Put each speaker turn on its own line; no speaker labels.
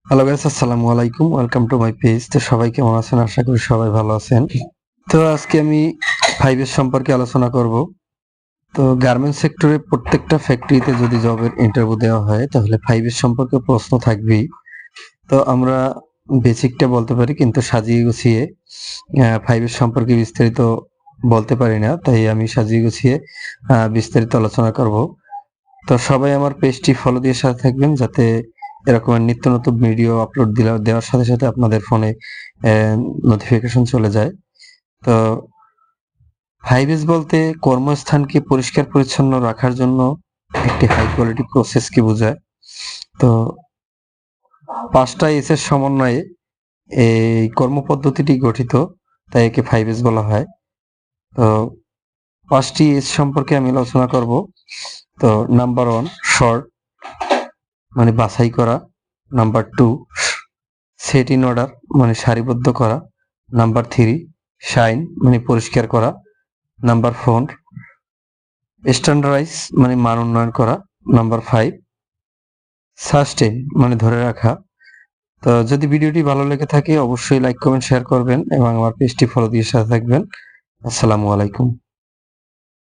Hello guys, আসসালামু আলাইকুম। Welcome to my page. তো সবাই কেমন আছেন? আশা করি সবাই ভালো আছেন। তো আজকে আমি ফাইভের সম্পর্কে আলোচনা করব। তো গার্মেন্টস সেক্টরে প্রত্যেকটা ফ্যাক্টরিতে যদি জবের ইন্টারভিউ দেওয়া হয় তাহলে ফাইভের সম্পর্কে প্রশ্ন থাকবেই। তো আমরা বেসিকটা বলতে পারি কিন্তু সাজিয়ে গুছিয়ে ফাইভের সম্পর্কে বিস্তারিত বলতে পারি না, তাই আমি সাজিয়ে গুছিয়ে বিস্তারিত আলোচনা করব। তো সবাই আমার পেজটি ফলো দিয়ে সাথে থাকবেন যাতে এরকম নিত্য নতুন ভিডিও আপলোড দেওয়ার সাথে সাথে আপনাদের ফোনে নোটিফিকেশন চলে যায়। তো হাইবেজ বলতে কর্মস্থানকে পরিষ্কার পরিচ্ছন্ন রাখার জন্য একটি হাই কোয়ালিটি প্রসেসকে বোঝায়। তো 5টা এস এর সমন্বয়ে এই কর্মপদ্ধতিটি গঠিত, তাই একে 5S বলা হয়। তো 5টি এস সম্পর্কে আমি আলোচনা করব। তো নাম্বার 1 শর্ট মানে বাছাই করা, নাম্বার 2 সেট ইন অর্ডার মানে সারিবদ্ধ করা, নাম্বার 3 শাইন মানে পরিষ্কার করা, নাম্বার 4 স্ট্যান্ডার্ডাইজ মানে মান উন্নয়ন করা, নাম্বার 5 সাস্টেইন মানে ধরে রাখা। তো যদি ভিডিওটি ভালো লেগে থাকে অবশ্যই লাইক কমেন্ট শেয়ার করবেন এবং আমার পেজটি ফলো দিয়ে সাথে থাকবেন। আসসালামু আলাইকুম।